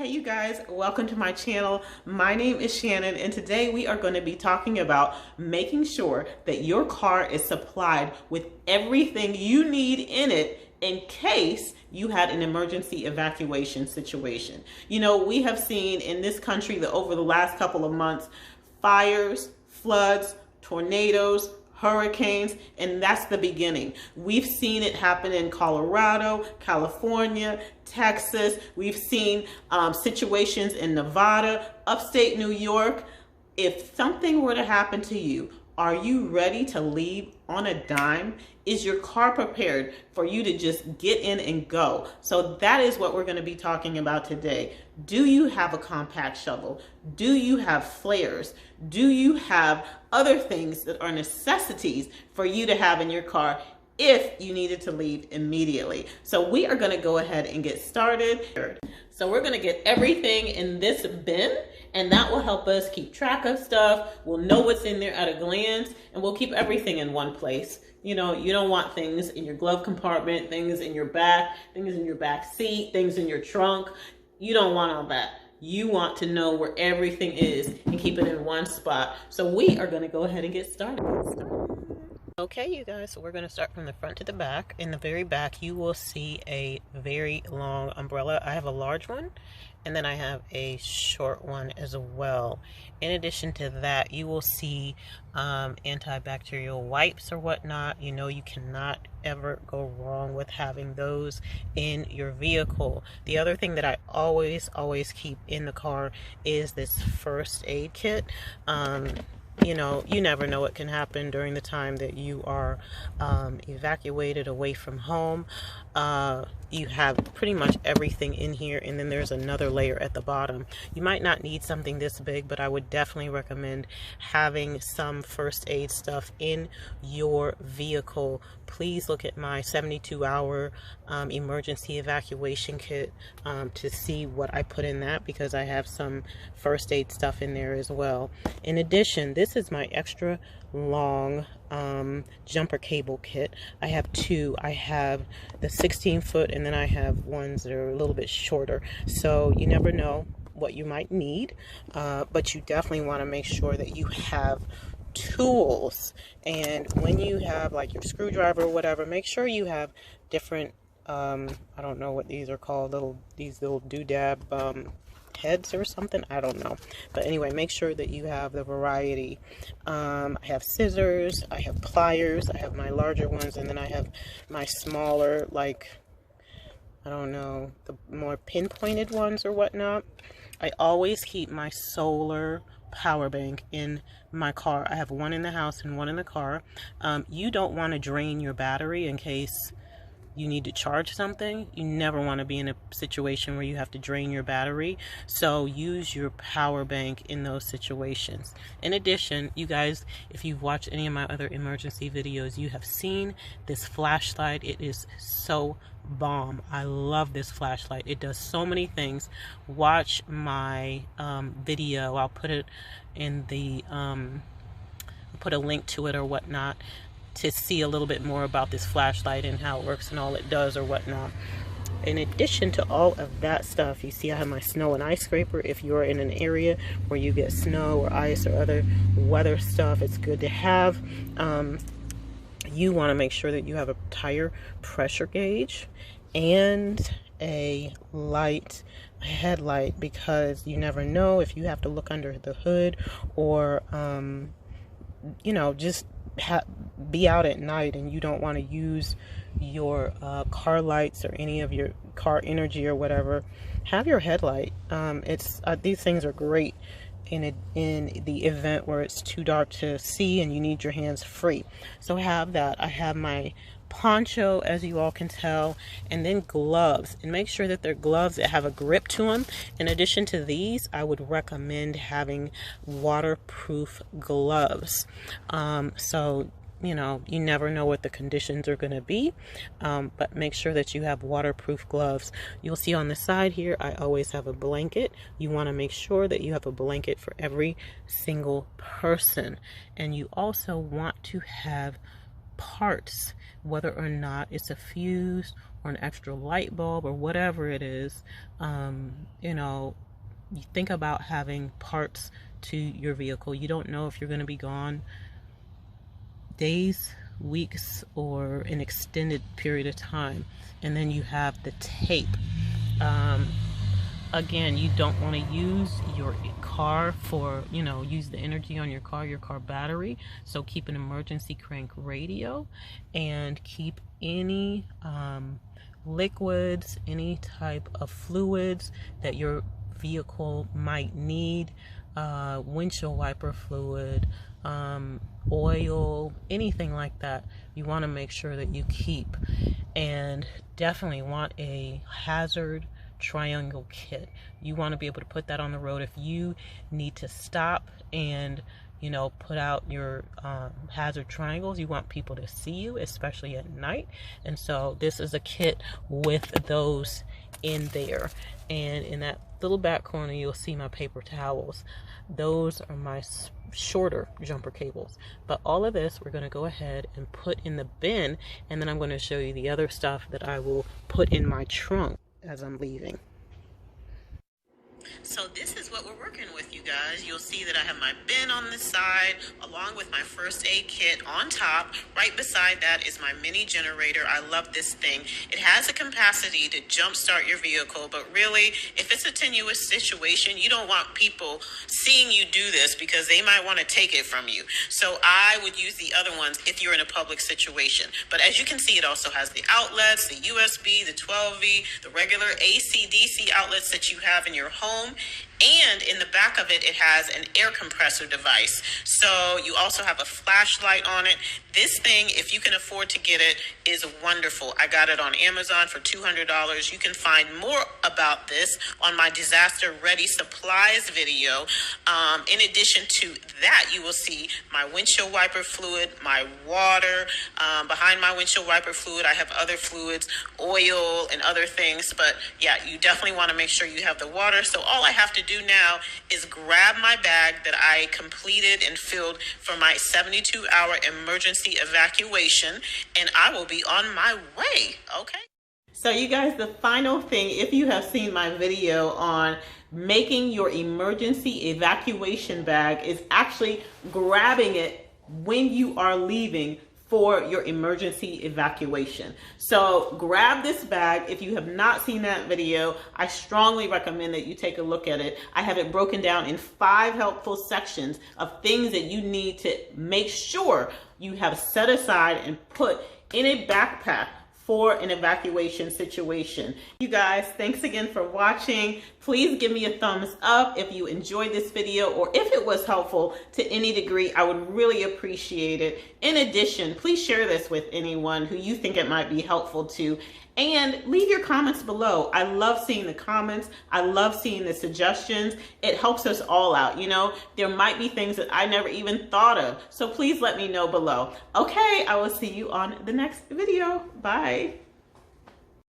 Hey you guys, welcome to my channel. My name is Shannon and today we are going to be talking about making sure that your car is supplied with everything you need in it in case you had an emergency evacuation situation. You know, we have seen in this country that over the last couple of months, fires, floods, tornadoes, hurricanes, and that's the beginning. We've seen it happen in Colorado, California, Texas. We've seen situations in Nevada, upstate New York. If something were to happen to you, are you ready to leave on a dime? Is your car prepared for you to just get in and go? So that is what we're going to be talking about today. Do you have a compact shovel? Do you have flares? Do you have other things that are necessities for you to have in your car if you needed to leave immediately? So we are going to go ahead and get started. So we're going to get everything in this bin, and that will help us keep track of stuff. We'll know what's in there at a glance, and we'll keep everything in one place. You know, you don't want things in your glove compartment, things in your back seat, things in your trunk. You don't want all that. You want to know where everything is and keep it in one spot. So we are going to go ahead and get started. Okay, you guys, so we're going to start from the front to the back. In the very back, you will see a very long umbrella. I have a large one, and then I have a short one as well. In addition to that, you will see antibacterial wipes or whatnot. You know, you cannot ever go wrong with having those in your vehicle. The other thing that I always keep in the car is this first aid kit. You know, you never know what can happen during the time that you are evacuated away from home. You have pretty much everything in here, and then there's another layer at the bottom. You might not need something this big, but I would definitely recommend having some first aid stuff in your vehicle. Please look at my 72-hour emergency evacuation kit to see what I put in that, because I have some first aid stuff in there as well. In addition, this is my extra long jumper cable kit. I have two. I have the 16-foot, and then I have ones that are a little bit shorter. So you never know what you might need, but you definitely want to make sure that you have tools. And when you have like your screwdriver or whatever, make sure you have different I don't know what these are called, these little doodad heads or something, I don't know, but anyway, make sure that you have the variety. I have scissors, I have pliers, I have my larger ones, and then I have my smaller, like, I don't know, the more pinpointed ones or whatnot. I always keep my solar power bank in my car. I have one in the house and one in the car. You don't want to drain your battery in case you need to charge something. You never want to be in a situation where you have to drain your battery, so use your power bank in those situations. In addition, you guys, if you've watched any of my other emergency videos, you have seen this flashlight. It is so bomb. I love this flashlight. It does so many things. Watch my video. I'll put it in the put a link to it or whatnot to see a little bit more about this flashlight and how it works and all it does or whatnot. In addition to all of that stuff, you see I have my snow and ice scraper. If you're in an area where you get snow or ice or other weather stuff, it's good to have. You want to make sure that you have a tire pressure gauge and a headlight, because you never know if you have to look under the hood or you know, just be out at night and you don't want to use your car lights or any of your car energy or whatever. Have your headlight. These things are great in the event where it's too dark to see and you need your hands free. So have that. I have my poncho, as you all can tell, and then gloves, and make sure that they're gloves that have a grip to them. In addition to these, I would recommend having waterproof gloves. So you know, you never know what the conditions are going to be, but make sure that you have waterproof gloves. You'll see on the side here, I always have a blanket. You want to make sure that you have a blanket for every single person, and you also want to have parts, whether or not it's a fuse or an extra light bulb or whatever it is, you know, you think about having parts to your vehicle. You don't know if you're going to be gone days, weeks, or an extended period of time. And then you have the tape. Again, you don't want to use your car for, you know, use the energy on your car battery. So keep an emergency crank radio, and keep any liquids, any type of fluids that your vehicle might need, windshield wiper fluid, oil, anything like that. You want to make sure that you keep, and definitely want a hazard triangle kit. You want to be able to put that on the road if you need to stop and, you know, put out your hazard triangles. You want people to see you, especially at night, and so this is a kit with those in there. And in that little back corner, you'll see my paper towels. Those are my shorter jumper cables. But all of this we're going to go ahead and put in the bin, and then I'm going to show you the other stuff that I will put in my trunk as I'm leaving. So this is what we're working with, you guys. You'll see that I have my bin on the side along with my first aid kit on top. Right beside that is my mini generator. I love this thing. It has a capacity to jumpstart your vehicle, but really, if it's a tenuous situation, you don't want people seeing you do this because they might want to take it from you. So I would use the other ones if you're in a public situation. But as you can see, it also has the outlets, the USB, the 12V, the regular AC/DC outlets that you have in your home. And in the back of it, it has an air compressor device. So you also have a flashlight on it. This thing, if you can afford to get it, is wonderful. I got it on Amazon for $200. You can find more about this on my Disaster Ready Supplies video. In addition to that, you will see my windshield wiper fluid, my water. Behind my windshield wiper fluid, I have other fluids, oil, and other things. But yeah, you definitely want to make sure you have the water. So all I have to do now is grab my bag that I completed and filled for my 72-hour emergency evacuation, and I will be on my way. Okay. So you guys, the final thing, if you have seen my video on making your emergency evacuation bag, is actually grabbing it when you are leaving for your emergency evacuation. So grab this bag. If you have not seen that video, I strongly recommend that you take a look at it. I have it broken down in 5 helpful sections of things that you need to make sure you have set aside and put in a backpack for an evacuation situation. You guys, thanks again for watching. Please give me a thumbs up if you enjoyed this video, or if it was helpful to any degree. I would really appreciate it. In addition, please share this with anyone who you think it might be helpful to, and leave your comments below. I love seeing the comments. I love seeing the suggestions. It helps us all out. You know, there might be things that I never even thought of. So please let me know below. Okay, I will see you on the next video. Bye.